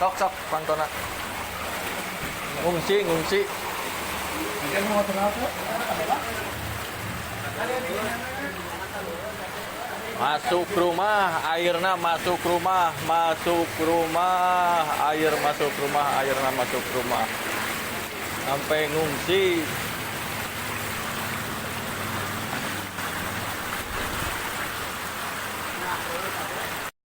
sok pantona. Ngungsi. Masuk rumah, airna masuk rumah, airna masuk rumah. Sampai ngungsi.